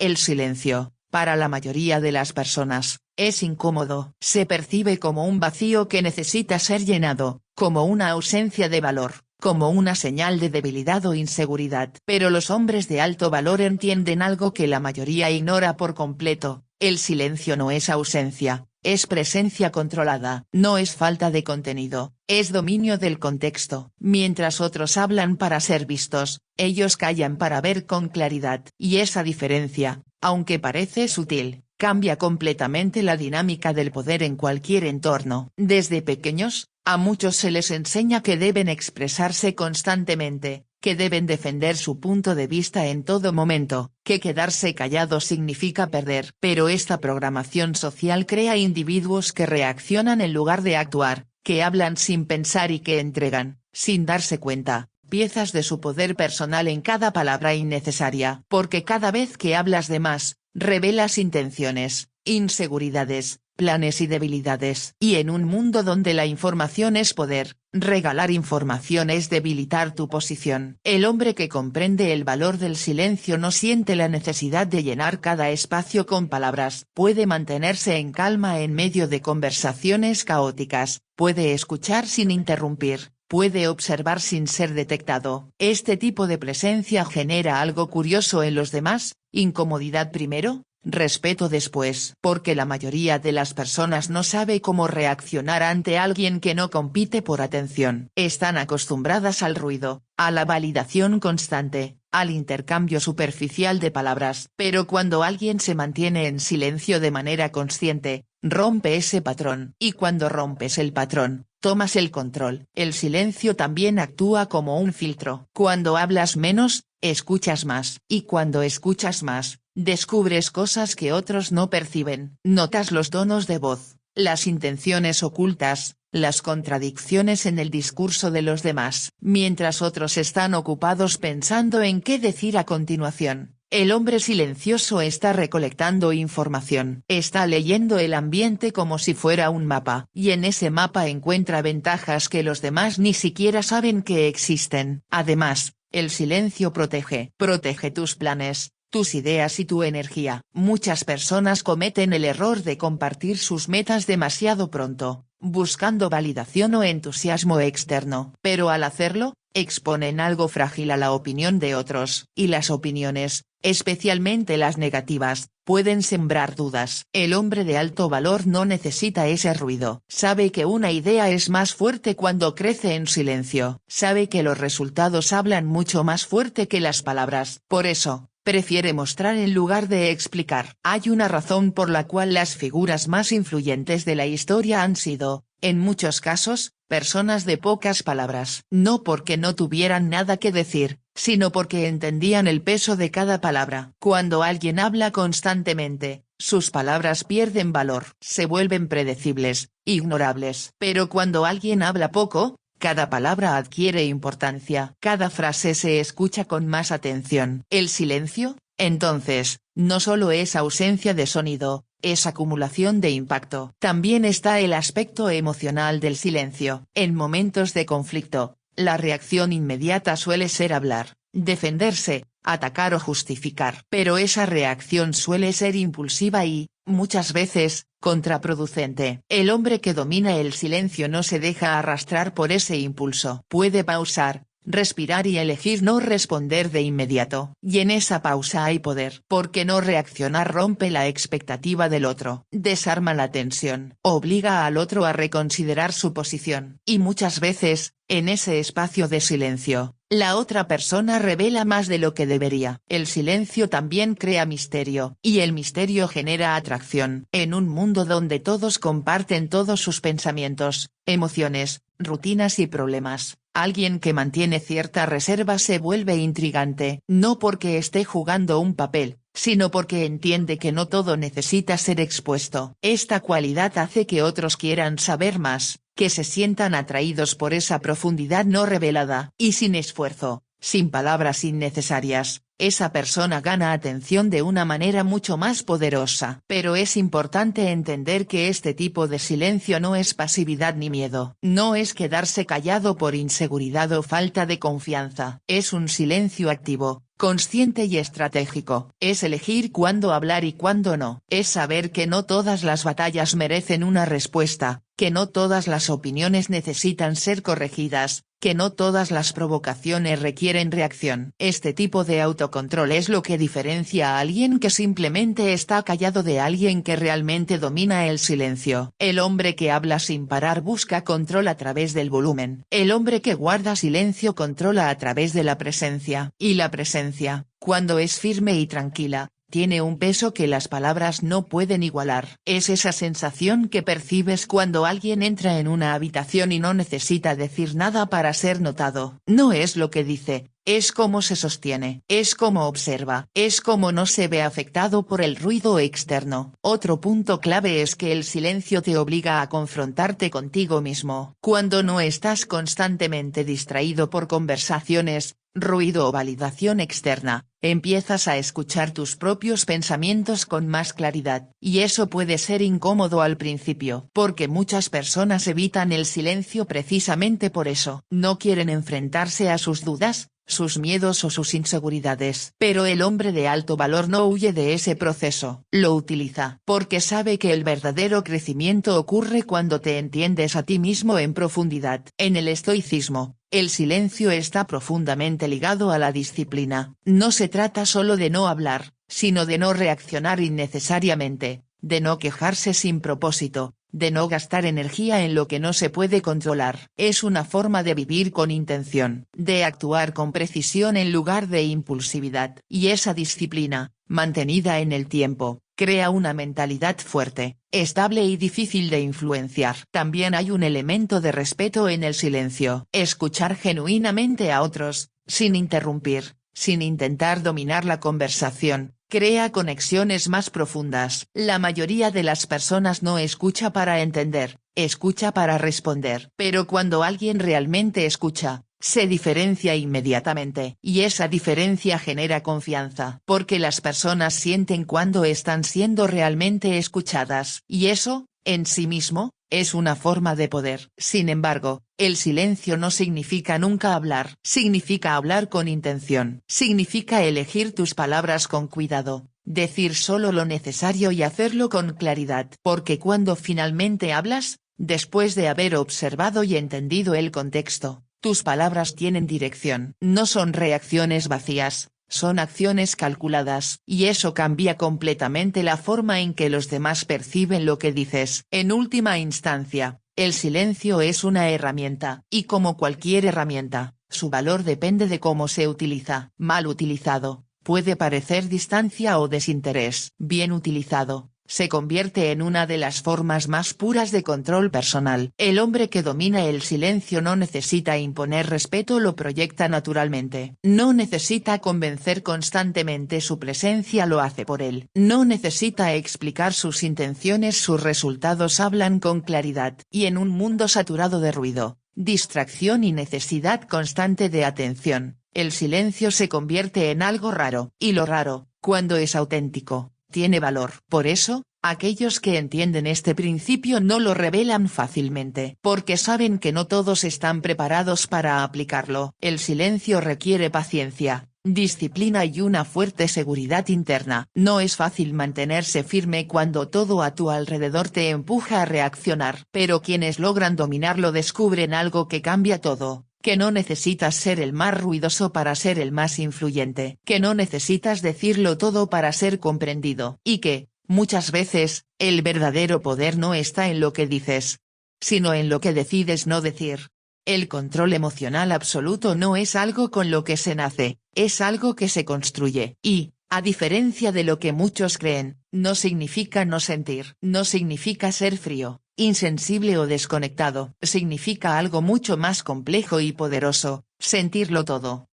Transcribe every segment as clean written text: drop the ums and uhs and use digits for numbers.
El silencio, para la mayoría de las personas, es incómodo. Se percibe como un vacío que necesita ser llenado, como una ausencia de valor, como una señal de debilidad o inseguridad. Pero los hombres de alto valor entienden algo que la mayoría ignora por completo: el silencio no es ausencia, es presencia controlada. No es falta de contenido, es dominio del contexto. Mientras otros hablan para ser vistos, ellos callan para ver con claridad. Y esa diferencia, aunque parece sutil, cambia completamente la dinámica del poder en cualquier entorno. Desde pequeños, a muchos se les enseña que deben expresarse constantemente, que deben defender su punto de vista en todo momento, que quedarse callado significa perder. Pero esta programación social crea individuos que reaccionan en lugar de actuar, que hablan sin pensar y que entregan, sin darse cuenta, piezas de su poder personal en cada palabra innecesaria. Porque cada vez que hablas de más, revelas intenciones, inseguridades, planes y debilidades. Y en un mundo donde la información es poder, regalar información es debilitar tu posición. El hombre que comprende el valor del silencio no siente la necesidad de llenar cada espacio con palabras. Puede mantenerse en calma en medio de conversaciones caóticas, puede escuchar sin interrumpir, puede observar sin ser detectado. Este tipo de presencia genera algo curioso en los demás: incomodidad primero, respeto después. Porque la mayoría de las personas no sabe cómo reaccionar ante alguien que no compite por atención. Están acostumbradas al ruido, a la validación constante, al intercambio superficial de palabras. Pero cuando alguien se mantiene en silencio de manera consciente, rompe ese patrón. Y cuando rompes el patrón, tomas el control. El silencio también actúa como un filtro. Cuando hablas menos, escuchas más. Y cuando escuchas más, descubres cosas que otros no perciben. Notas los tonos de voz, las intenciones ocultas, las contradicciones en el discurso de los demás. Mientras otros están ocupados pensando en qué decir a continuación, el hombre silencioso está recolectando información. Está leyendo el ambiente como si fuera un mapa. Y en ese mapa encuentra ventajas que los demás ni siquiera saben que existen. Además, el silencio protege. Protege tus planes, tus ideas y tu energía. Muchas personas cometen el error de compartir sus metas demasiado pronto, buscando validación o entusiasmo externo. Pero al hacerlo, exponen algo frágil a la opinión de otros. Y las opiniones, especialmente las negativas, pueden sembrar dudas. El hombre de alto valor no necesita ese ruido. Sabe que una idea es más fuerte cuando crece en silencio. Sabe que los resultados hablan mucho más fuerte que las palabras. Por eso, prefiere mostrar en lugar de explicar. Hay una razón por la cual las figuras más influyentes de la historia han sido, en muchos casos, personas de pocas palabras. No porque no tuvieran nada que decir, sino porque entendían el peso de cada palabra. Cuando alguien habla constantemente, sus palabras pierden valor. Se vuelven predecibles, ignorables. Pero cuando alguien habla poco, cada palabra adquiere importancia. Cada frase se escucha con más atención. El silencio, entonces, no solo es ausencia de sonido, es acumulación de impacto. También está el aspecto emocional del silencio. En momentos de conflicto, la reacción inmediata suele ser hablar, defenderse, atacar o justificar. Pero esa reacción suele ser impulsiva y, muchas veces, contraproducente. El hombre que domina el silencio no se deja arrastrar por ese impulso. Puede pausar, respirar y elegir no responder de inmediato. Y en esa pausa hay poder. Porque no reaccionar rompe la expectativa del otro, desarma la tensión, obliga al otro a reconsiderar su posición. Y muchas veces, en ese espacio de silencio, la otra persona revela más de lo que debería. El silencio también crea misterio. Y el misterio genera atracción. En un mundo donde todos comparten todos sus pensamientos, emociones, rutinas y problemas, alguien que mantiene cierta reserva se vuelve intrigante. No porque esté jugando un papel, sino porque entiende que no todo necesita ser expuesto. Esta cualidad hace que otros quieran saber más, que se sientan atraídos por esa profundidad no revelada. Y sin esfuerzo, sin palabras innecesarias, esa persona gana atención de una manera mucho más poderosa. Pero es importante entender que este tipo de silencio no es pasividad ni miedo. No es quedarse callado por inseguridad o falta de confianza. Es un silencio activo, consciente y estratégico. Es elegir cuándo hablar y cuándo no. Es saber que no todas las batallas merecen una respuesta, que no todas las opiniones necesitan ser corregidas, que no todas las provocaciones requieren reacción. Este tipo de autocontrol es lo que diferencia a alguien que simplemente está callado de alguien que realmente domina el silencio. El hombre que habla sin parar busca control a través del volumen. El hombre que guarda silencio controla a través de la presencia. Y la presencia, cuando es firme y tranquila, tiene un peso que las palabras no pueden igualar. Es esa sensación que percibes cuando alguien entra en una habitación y no necesita decir nada para ser notado. No es lo que dice, es cómo se sostiene, es cómo observa, es cómo no se ve afectado por el ruido externo. Otro punto clave es que el silencio te obliga a confrontarte contigo mismo. Cuando no estás constantemente distraído por conversaciones, ruido o validación externa, empiezas a escuchar tus propios pensamientos con más claridad. Y eso puede ser incómodo al principio, porque muchas personas evitan el silencio precisamente por eso. No quieren enfrentarse a sus dudas, sus miedos o sus inseguridades. Pero el hombre de alto valor no huye de ese proceso. Lo utiliza, porque sabe que el verdadero crecimiento ocurre cuando te entiendes a ti mismo en profundidad. En el estoicismo, el silencio está profundamente ligado a la disciplina. No se trata solo de no hablar, sino de no reaccionar innecesariamente, de no quejarse sin propósito, de no gastar energía en lo que no se puede controlar. Es una forma de vivir con intención, de actuar con precisión en lugar de impulsividad. Y esa disciplina, mantenida en el tiempo, crea una mentalidad fuerte, estable y difícil de influenciar. También hay un elemento de respeto en el silencio. Escuchar genuinamente a otros, sin interrumpir, sin intentar dominar la conversación, crea conexiones más profundas. La mayoría de las personas no escucha para entender, escucha para responder. Pero cuando alguien realmente escucha, se diferencia inmediatamente. Y esa diferencia genera confianza. Porque las personas sienten cuando están siendo realmente escuchadas. Y eso, en sí mismo, es una forma de poder. Sin embargo, el silencio no significa nunca hablar. Significa hablar con intención. Significa elegir tus palabras con cuidado, decir solo lo necesario y hacerlo con claridad. Porque cuando finalmente hablas, después de haber observado y entendido el contexto, tus palabras tienen dirección. No son reacciones vacías, son acciones calculadas. Y eso cambia completamente la forma en que los demás perciben lo que dices. En última instancia, el silencio es una herramienta. Y como cualquier herramienta, su valor depende de cómo se utiliza. Mal utilizado, puede parecer distancia o desinterés. Bien utilizado, se convierte en una de las formas más puras de control personal. El hombre que domina el silencio no necesita imponer respeto, lo proyecta naturalmente. No necesita convencer constantemente, su presencia lo hace por él. No necesita explicar sus intenciones, sus resultados hablan con claridad. Y en un mundo saturado de ruido, distracción y necesidad constante de atención, el silencio se convierte en algo raro. Y lo raro, cuando es auténtico, tiene valor. Por eso, aquellos que entienden este principio no lo revelan fácilmente, porque saben que no todos están preparados para aplicarlo. El silencio requiere paciencia, disciplina y una fuerte seguridad interna. No es fácil mantenerse firme cuando todo a tu alrededor te empuja a reaccionar. Pero quienes logran dominarlo descubren algo que cambia todo. Que no necesitas ser el más ruidoso para ser el más influyente. Que no necesitas decirlo todo para ser comprendido. Y que, muchas veces, el verdadero poder no está en lo que dices, sino en lo que decides no decir. El control emocional absoluto no es algo con lo que se nace, es algo que se construye. Y, a diferencia de lo que muchos creen, no significa no sentir. No significa ser frío, insensible o desconectado. Significa algo mucho más complejo y poderoso: sentirlo todo.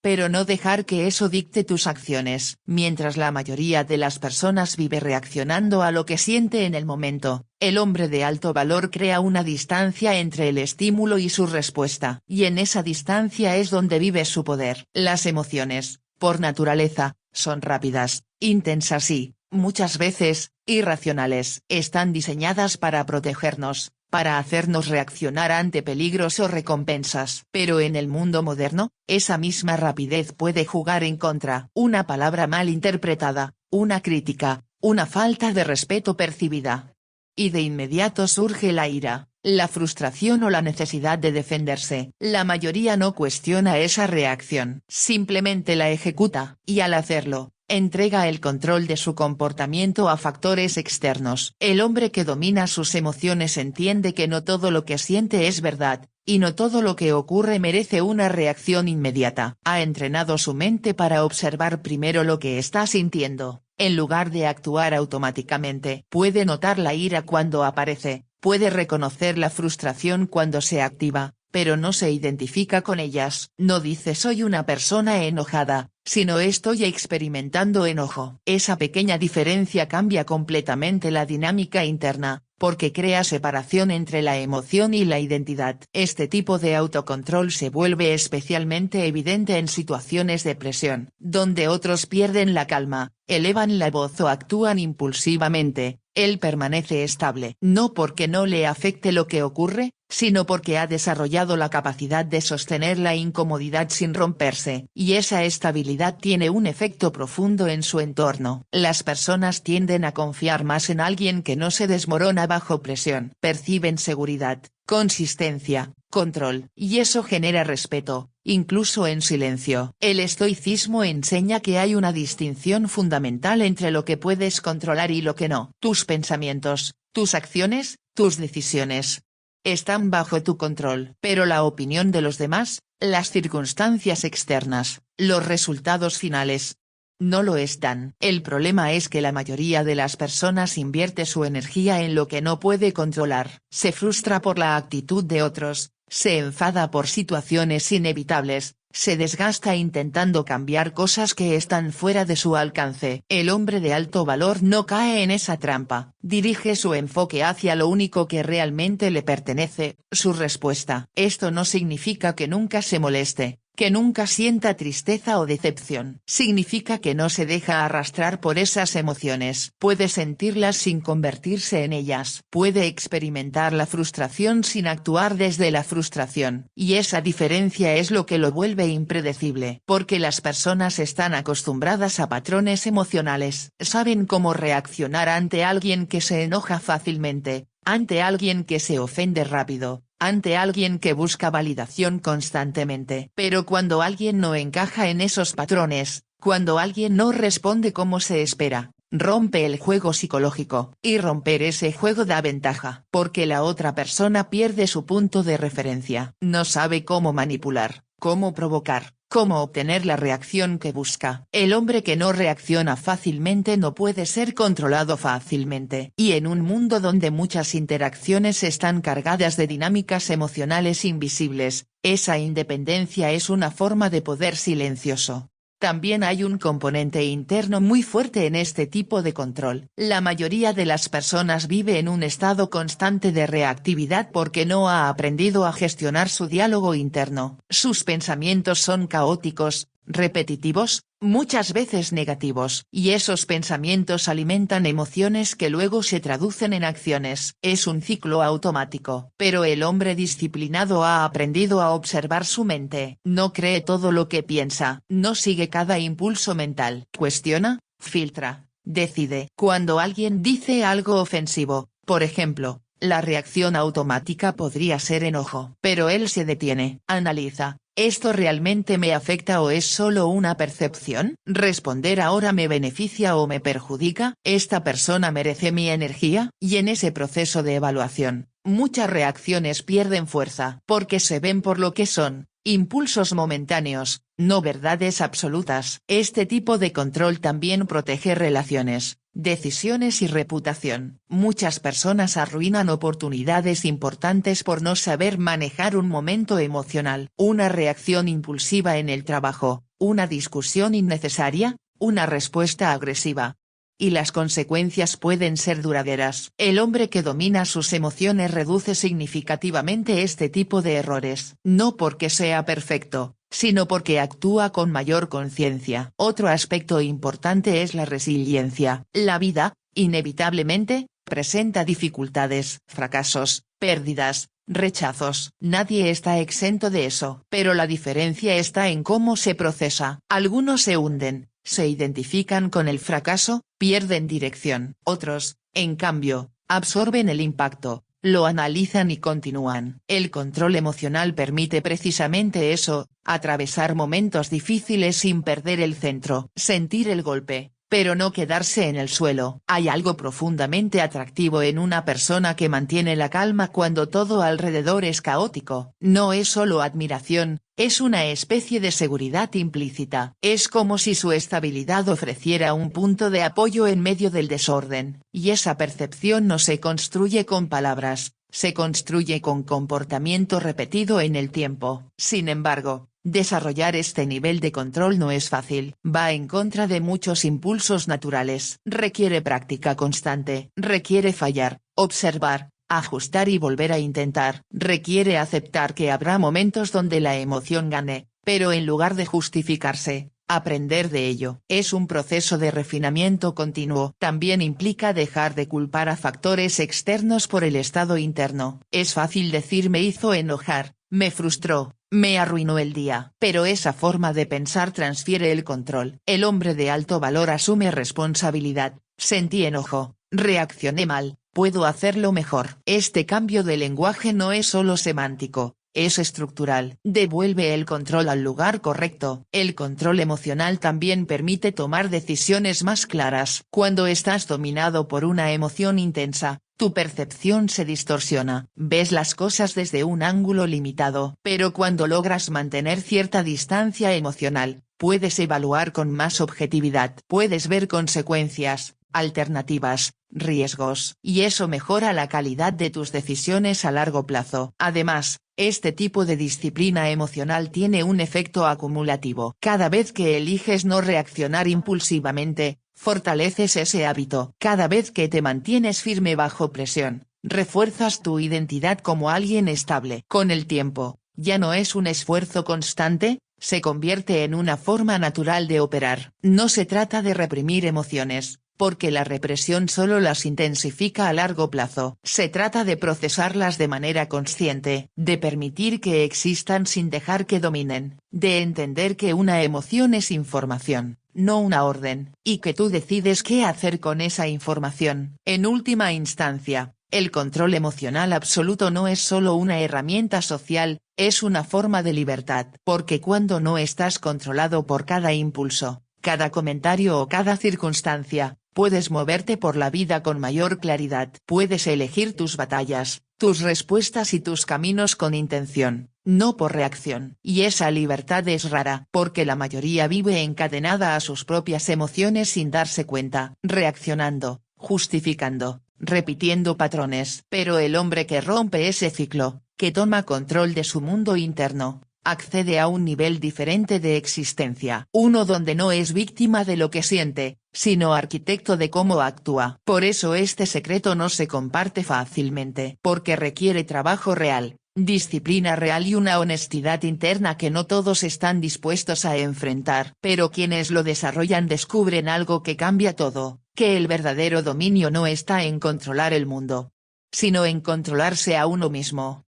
Pero no dejar que eso dicte tus acciones. Mientras la mayoría de las personas vive reaccionando a lo que siente en el momento, el hombre de alto valor crea una distancia entre el estímulo y su respuesta. Y en esa distancia es donde vive su poder. Las emociones, por naturaleza, son rápidas, intensas y, muchas veces, irracionales. Están diseñadas para protegernos, para hacernos reaccionar ante peligros o recompensas. Pero en el mundo moderno, esa misma rapidez puede jugar en contra. Una palabra mal interpretada, una crítica, una falta de respeto percibida. Y de inmediato surge la ira, la frustración o la necesidad de defenderse. La mayoría no cuestiona esa reacción, simplemente la ejecuta, y al hacerlo, entrega el control de su comportamiento a factores externos. El hombre que domina sus emociones entiende que no todo lo que siente es verdad, y no todo lo que ocurre merece una reacción inmediata. Ha entrenado su mente para observar primero lo que está sintiendo, en lugar de actuar automáticamente. Puede notar la ira cuando aparece, puede reconocer la frustración cuando se activa, pero no se identifica con ellas. No dice soy una persona enojada, sino estoy experimentando enojo. Esa pequeña diferencia cambia completamente la dinámica interna, porque crea separación entre la emoción y la identidad. Este tipo de autocontrol se vuelve especialmente evidente en situaciones de presión, donde otros pierden la calma, elevan la voz o actúan impulsivamente. Él permanece estable. No porque no le afecte lo que ocurre, sino porque ha desarrollado la capacidad de sostener la incomodidad sin romperse. Y esa estabilidad tiene un efecto profundo en su entorno. Las personas tienden a confiar más en alguien que no se desmorona bajo presión. Perciben seguridad, consistencia, control. Y eso genera respeto, incluso en silencio. El estoicismo enseña que hay una distinción fundamental entre lo que puedes controlar y lo que no. Tus pensamientos, tus acciones, tus decisiones están bajo tu control. Pero la opinión de los demás, las circunstancias externas, los resultados finales, no lo están. El problema es que la mayoría de las personas invierte su energía en lo que no puede controlar. Se frustra por la actitud de otros, se enfada por situaciones inevitables, se desgasta intentando cambiar cosas que están fuera de su alcance. El hombre de alto valor no cae en esa trampa. Dirige su enfoque hacia lo único que realmente le pertenece, su respuesta. Esto no significa que nunca se moleste, que nunca sienta tristeza o decepción. Significa que no se deja arrastrar por esas emociones. Puede sentirlas sin convertirse en ellas. Puede experimentar la frustración sin actuar desde la frustración. Y esa diferencia es lo que lo vuelve impredecible. Porque las personas están acostumbradas a patrones emocionales. Saben cómo reaccionar ante alguien que se enoja fácilmente, ante alguien que se ofende rápido, ante alguien que busca validación constantemente. Pero cuando alguien no encaja en esos patrones, cuando alguien no responde como se espera, rompe el juego psicológico. Y romper ese juego da ventaja. Porque la otra persona pierde su punto de referencia. No sabe cómo manipular, cómo provocar, cómo obtener la reacción que busca. El hombre que no reacciona fácilmente no puede ser controlado fácilmente. Y en un mundo donde muchas interacciones están cargadas de dinámicas emocionales invisibles, esa independencia es una forma de poder silencioso. También hay un componente interno muy fuerte en este tipo de control. La mayoría de las personas vive en un estado constante de reactividad porque no ha aprendido a gestionar su diálogo interno. Sus pensamientos son caóticos, repetitivos, muchas veces negativos. Y esos pensamientos alimentan emociones que luego se traducen en acciones. Es un ciclo automático. Pero el hombre disciplinado ha aprendido a observar su mente. No cree todo lo que piensa. No sigue cada impulso mental. Cuestiona, filtra, decide. Cuando alguien dice algo ofensivo, por ejemplo, la reacción automática podría ser enojo. Pero él se detiene. Analiza. ¿Esto realmente me afecta o es solo una percepción? ¿Responder ahora me beneficia o me perjudica? ¿Esta persona merece mi energía? Y en ese proceso de evaluación, muchas reacciones pierden fuerza porque se ven por lo que son, impulsos momentáneos, no verdades absolutas. Este tipo de control también protege relaciones, decisiones y reputación. Muchas personas arruinan oportunidades importantes por no saber manejar un momento emocional. Una reacción impulsiva en el trabajo, una discusión innecesaria, una respuesta agresiva. Y las consecuencias pueden ser duraderas. El hombre que domina sus emociones reduce significativamente este tipo de errores. No porque sea perfecto, sino porque actúa con mayor conciencia. Otro aspecto importante es la resiliencia. La vida, inevitablemente, presenta dificultades, fracasos, pérdidas, rechazos. Nadie está exento de eso. Pero la diferencia está en cómo se procesa. Algunos se hunden, se identifican con el fracaso, pierden dirección. Otros, en cambio, absorben el impacto, lo analizan y continúan. El control emocional permite precisamente eso, atravesar momentos difíciles sin perder el centro. Sentir el golpe, pero no quedarse en el suelo. Hay algo profundamente atractivo en una persona que mantiene la calma cuando todo alrededor es caótico. No es solo admiración, es una especie de seguridad implícita. Es como si su estabilidad ofreciera un punto de apoyo en medio del desorden, y esa percepción no se construye con palabras, se construye con comportamiento repetido en el tiempo. Sin embargo, desarrollar este nivel de control no es fácil. Va en contra de muchos impulsos naturales. Requiere práctica constante. Requiere fallar, observar, ajustar y volver a intentar. Requiere aceptar que habrá momentos donde la emoción gane, pero en lugar de justificarse, aprender de ello. Es un proceso de refinamiento continuo. También implica dejar de culpar a factores externos por el estado interno. Es fácil decir me hizo enojar, me frustró, me arruinó el día. Pero esa forma de pensar transfiere el control. El hombre de alto valor asume responsabilidad. Sentí enojo, reaccioné mal, puedo hacerlo mejor. Este cambio de lenguaje no es solo semántico, es estructural. Devuelve el control al lugar correcto. El control emocional también permite tomar decisiones más claras. Cuando estás dominado por una emoción intensa, tu percepción se distorsiona, ves las cosas desde un ángulo limitado. Pero cuando logras mantener cierta distancia emocional, puedes evaluar con más objetividad. Puedes ver consecuencias, alternativas, riesgos. Y eso mejora la calidad de tus decisiones a largo plazo. Además, este tipo de disciplina emocional tiene un efecto acumulativo. Cada vez que eliges no reaccionar impulsivamente, fortaleces ese hábito. Cada vez que te mantienes firme bajo presión, refuerzas tu identidad como alguien estable. Con el tiempo, ya no es un esfuerzo constante, se convierte en una forma natural de operar. No se trata de reprimir emociones, porque la represión solo las intensifica a largo plazo. Se trata de procesarlas de manera consciente, de permitir que existan sin dejar que dominen, de entender que una emoción es información, no una orden, y que tú decides qué hacer con esa información. En última instancia, el control emocional absoluto no es solo una herramienta social, es una forma de libertad. Porque cuando no estás controlado por cada impulso, cada comentario o cada circunstancia, puedes moverte por la vida con mayor claridad. Puedes elegir tus batallas, tus respuestas y tus caminos con intención, no por reacción. Y esa libertad es rara, porque la mayoría vive encadenada a sus propias emociones sin darse cuenta, reaccionando, justificando, repitiendo patrones. Pero el hombre que rompe ese ciclo, que toma control de su mundo interno, accede a un nivel diferente de existencia. Uno donde no es víctima de lo que siente, sino arquitecto de cómo actúa. Por eso este secreto no se comparte fácilmente. Porque requiere trabajo real, disciplina real y una honestidad interna que no todos están dispuestos a enfrentar. Pero quienes lo desarrollan descubren algo que cambia todo, que el verdadero dominio no está en controlar el mundo, sino en controlarse a uno mismo.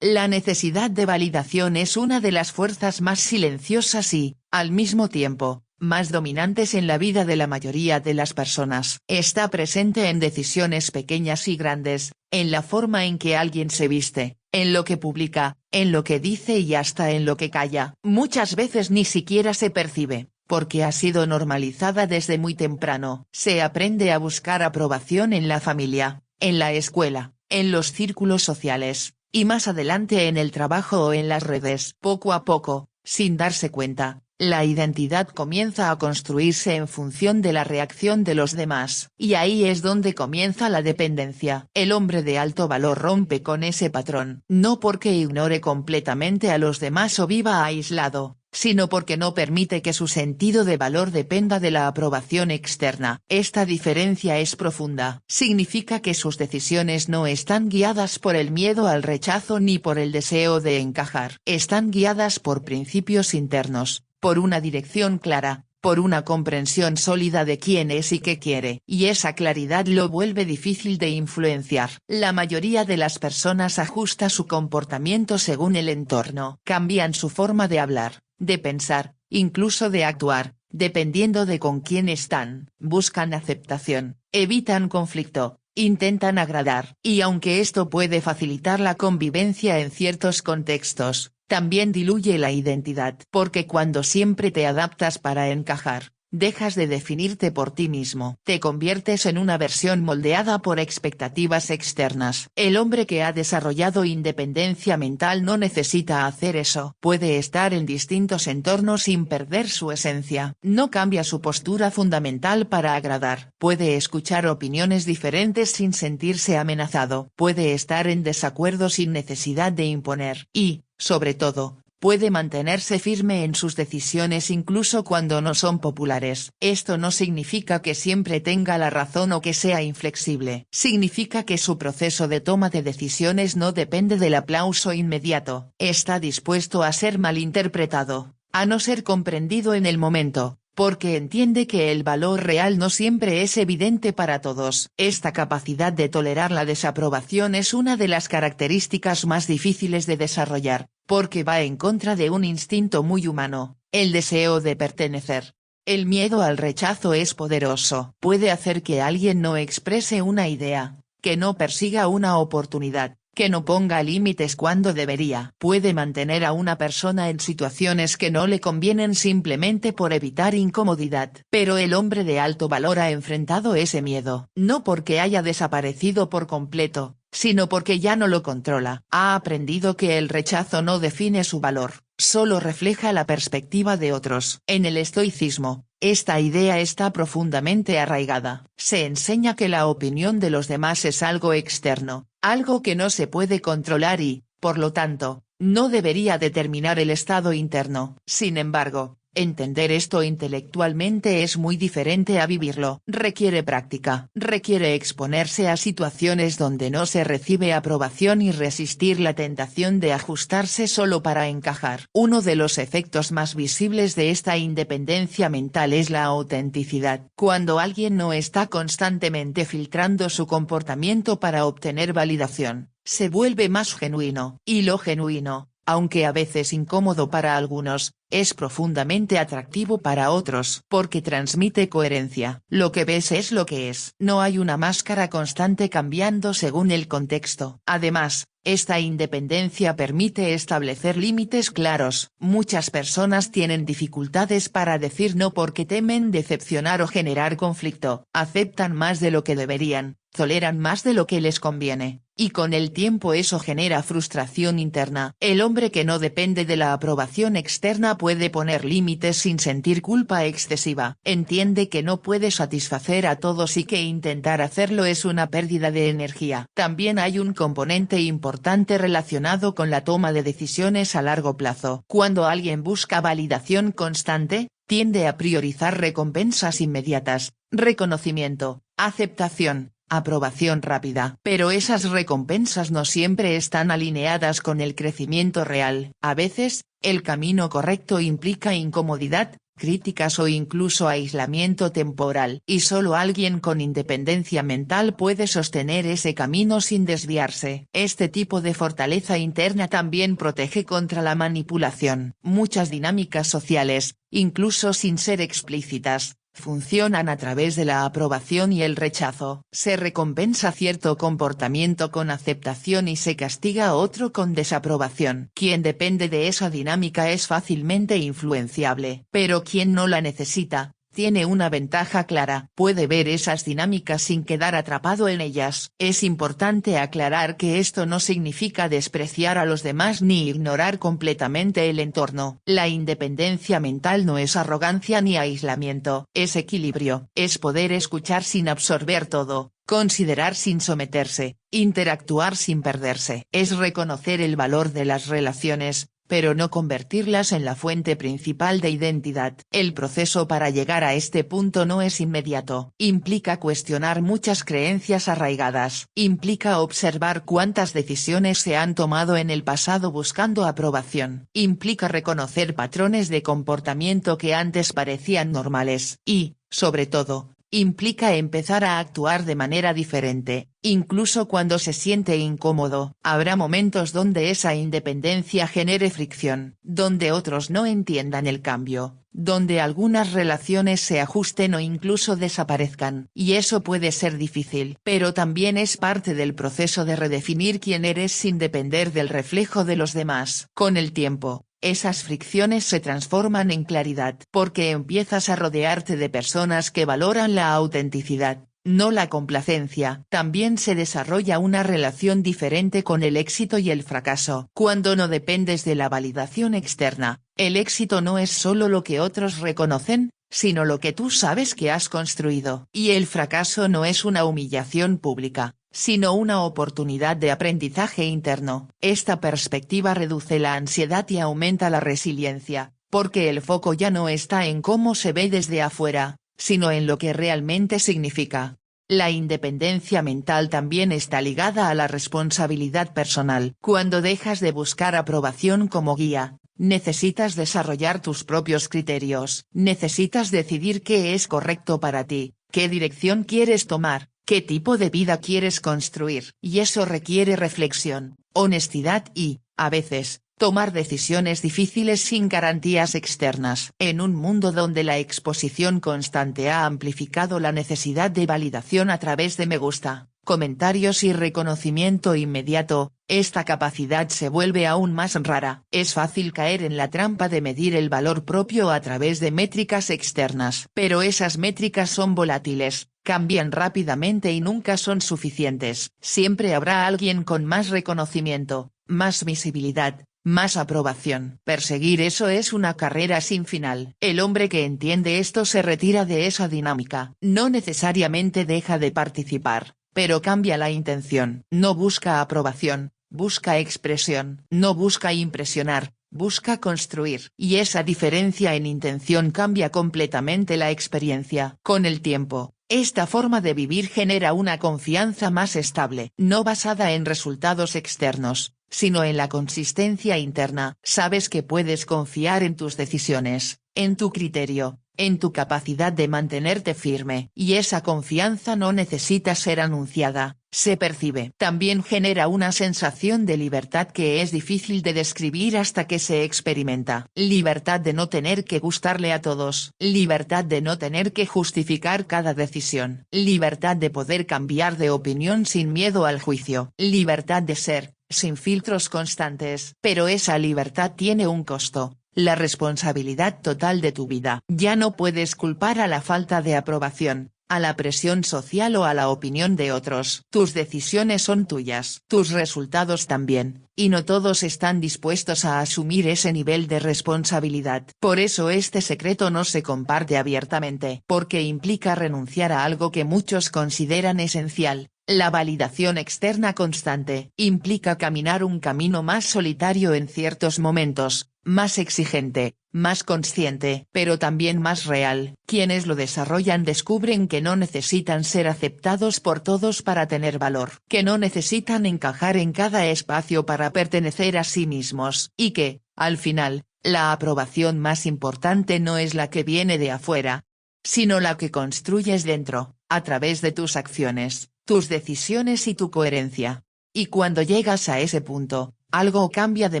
La necesidad de validación es una de las fuerzas más silenciosas y, al mismo tiempo, más dominantes en la vida de la mayoría de las personas. Está presente en decisiones pequeñas y grandes, en la forma en que alguien se viste, en lo que publica, en lo que dice y hasta en lo que calla. Muchas veces ni siquiera se percibe, porque ha sido normalizada desde muy temprano. Se aprende a buscar aprobación en la familia, en la escuela, en los círculos sociales, y más adelante en el trabajo o en las redes. Poco a poco, sin darse cuenta, la identidad comienza a construirse en función de la reacción de los demás. Y ahí es donde comienza la dependencia. El hombre de alto valor rompe con ese patrón. No porque ignore completamente a los demás o viva aislado, sino porque no permite que su sentido de valor dependa de la aprobación externa. Esta diferencia es profunda. Significa que sus decisiones no están guiadas por el miedo al rechazo ni por el deseo de encajar. Están guiadas por principios internos, por una dirección clara, por una comprensión sólida de quién es y qué quiere. Y esa claridad lo vuelve difícil de influenciar. La mayoría de las personas ajusta su comportamiento según el entorno. Cambian su forma de hablar, de pensar, incluso de actuar, dependiendo de con quién están. Buscan aceptación, evitan conflicto, intentan agradar. Y aunque esto puede facilitar la convivencia en ciertos contextos, también diluye la identidad. Porque cuando siempre te adaptas para encajar, dejas de definirte por ti mismo. Te conviertes en una versión moldeada por expectativas externas. El hombre que ha desarrollado independencia mental no necesita hacer eso. Puede estar en distintos entornos sin perder su esencia. No cambia su postura fundamental para agradar. Puede escuchar opiniones diferentes sin sentirse amenazado. Puede estar en desacuerdo sin necesidad de imponer. Y, sobre todo, puede mantenerse firme en sus decisiones incluso cuando no son populares. Esto no significa que siempre tenga la razón o que sea inflexible. Significa que su proceso de toma de decisiones no depende del aplauso inmediato. Está dispuesto a ser malinterpretado, a no ser comprendido en el momento, porque entiende que el valor real no siempre es evidente para todos. Esta capacidad de tolerar la desaprobación es una de las características más difíciles de desarrollar, porque va en contra de un instinto muy humano, el deseo de pertenecer. El miedo al rechazo es poderoso. Puede hacer que alguien no exprese una idea, que no persiga una oportunidad, que no ponga límites cuando debería. Puede mantener a una persona en situaciones que no le convienen simplemente por evitar incomodidad. Pero el hombre de alto valor ha enfrentado ese miedo. No porque haya desaparecido por completo, sino porque ya no lo controla. Ha aprendido que el rechazo no define su valor, solo refleja la perspectiva de otros. En el estoicismo, esta idea está profundamente arraigada. Se enseña que la opinión de los demás es algo externo, algo que no se puede controlar y, por lo tanto, no debería determinar el estado interno. Sin embargo, entender esto intelectualmente es muy diferente a vivirlo. Requiere práctica. Requiere exponerse a situaciones donde no se recibe aprobación y resistir la tentación de ajustarse solo para encajar. Uno de los efectos más visibles de esta independencia mental es la autenticidad. Cuando alguien no está constantemente filtrando su comportamiento para obtener validación, se vuelve más genuino. Y lo genuino, aunque a veces incómodo para algunos, es profundamente atractivo para otros. Porque transmite coherencia. Lo que ves es lo que es. No hay una máscara constante cambiando según el contexto. Además, esta independencia permite establecer límites claros. Muchas personas tienen dificultades para decir no porque temen decepcionar o generar conflicto. Aceptan más de lo que deberían, toleran más de lo que les conviene, y con el tiempo eso genera frustración interna. El hombre que no depende de la aprobación externa puede poner límites sin sentir culpa excesiva. Entiende que no puede satisfacer a todos y que intentar hacerlo es una pérdida de energía. También hay un componente importante relacionado con la toma de decisiones a largo plazo. Cuando alguien busca validación constante, tiende a priorizar recompensas inmediatas, reconocimiento, aceptación, aprobación rápida. Pero esas recompensas no siempre están alineadas con el crecimiento real. A veces, el camino correcto implica incomodidad, críticas o incluso aislamiento temporal. Y solo alguien con independencia mental puede sostener ese camino sin desviarse. Este tipo de fortaleza interna también protege contra la manipulación. Muchas dinámicas sociales, incluso sin ser explícitas, funcionan a través de la aprobación y el rechazo. Se recompensa cierto comportamiento con aceptación y se castiga a otro con desaprobación. Quien depende de esa dinámica es fácilmente influenciable. Pero quien no la necesita, tiene una ventaja clara. Puede ver esas dinámicas sin quedar atrapado en ellas. Es importante aclarar que esto no significa despreciar a los demás ni ignorar completamente el entorno. La independencia mental no es arrogancia ni aislamiento. Es equilibrio. Es poder escuchar sin absorber todo, considerar sin someterse, interactuar sin perderse. Es reconocer el valor de las relaciones, pero no convertirlas en la fuente principal de identidad. El proceso para llegar a este punto no es inmediato. Implica cuestionar muchas creencias arraigadas. Implica observar cuántas decisiones se han tomado en el pasado buscando aprobación. Implica reconocer patrones de comportamiento que antes parecían normales. Y, sobre todo, implica empezar a actuar de manera diferente, incluso cuando se siente incómodo. Habrá momentos donde esa independencia genere fricción, donde otros no entiendan el cambio, donde algunas relaciones se ajusten o incluso desaparezcan. Y eso puede ser difícil. Pero también es parte del proceso de redefinir quién eres sin depender del reflejo de los demás. Con el tiempo, esas fricciones se transforman en claridad, porque empiezas a rodearte de personas que valoran la autenticidad, no la complacencia. También se desarrolla una relación diferente con el éxito y el fracaso. Cuando no dependes de la validación externa, el éxito no es solo lo que otros reconocen, sino lo que tú sabes que has construido. Y el fracaso no es una humillación pública, sino una oportunidad de aprendizaje interno. Esta perspectiva reduce la ansiedad y aumenta la resiliencia, porque el foco ya no está en cómo se ve desde afuera, sino en lo que realmente significa. La independencia mental también está ligada a la responsabilidad personal. Cuando dejas de buscar aprobación como guía, necesitas desarrollar tus propios criterios. Necesitas decidir qué es correcto para ti, qué dirección quieres tomar, qué tipo de vida quieres construir. Y eso requiere reflexión, honestidad y, a veces, tomar decisiones difíciles sin garantías externas. En un mundo donde la exposición constante ha amplificado la necesidad de validación a través de me gusta, comentarios y reconocimiento inmediato, esta capacidad se vuelve aún más rara. Es fácil caer en la trampa de medir el valor propio a través de métricas externas. Pero esas métricas son volátiles, cambian rápidamente y nunca son suficientes. Siempre habrá alguien con más reconocimiento, más visibilidad, más aprobación. Perseguir eso es una carrera sin final. El hombre que entiende esto se retira de esa dinámica. No necesariamente deja de participar, pero cambia la intención. No busca aprobación, busca expresión. No busca impresionar, busca construir. Y esa diferencia en intención cambia completamente la experiencia. Con el tiempo, esta forma de vivir genera una confianza más estable. No basada en resultados externos, sino en la consistencia interna. Sabes que puedes confiar en tus decisiones, en tu criterio, en tu capacidad de mantenerte firme. Y esa confianza no necesita ser anunciada, se percibe. También genera una sensación de libertad que es difícil de describir hasta que se experimenta. Libertad de no tener que gustarle a todos. Libertad de no tener que justificar cada decisión. Libertad de poder cambiar de opinión sin miedo al juicio. Libertad de ser, sin filtros constantes. Pero esa libertad tiene un costo. La responsabilidad total de tu vida. Ya no puedes culpar a la falta de aprobación, a la presión social o a la opinión de otros. Tus decisiones son tuyas. Tus resultados también, y no todos están dispuestos a asumir ese nivel de responsabilidad. Por eso este secreto no se comparte abiertamente. Porque implica renunciar a algo que muchos consideran esencial. La validación externa constante. Implica caminar un camino más solitario en ciertos momentos, más exigente, más consciente, pero también más real. Quienes lo desarrollan descubren que no necesitan ser aceptados por todos para tener valor, que no necesitan encajar en cada espacio para pertenecer a sí mismos, y que, al final, la aprobación más importante no es la que viene de afuera, sino la que construyes dentro, a través de tus acciones, tus decisiones y tu coherencia. Y cuando llegas a ese punto, algo cambia de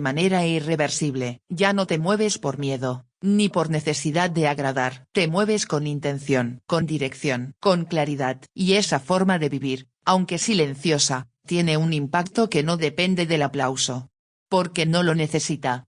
manera irreversible. Ya no te mueves por miedo, ni por necesidad de agradar. Te mueves con intención, con dirección, con claridad. Y esa forma de vivir, aunque silenciosa, tiene un impacto que no depende del aplauso. Porque no lo necesita.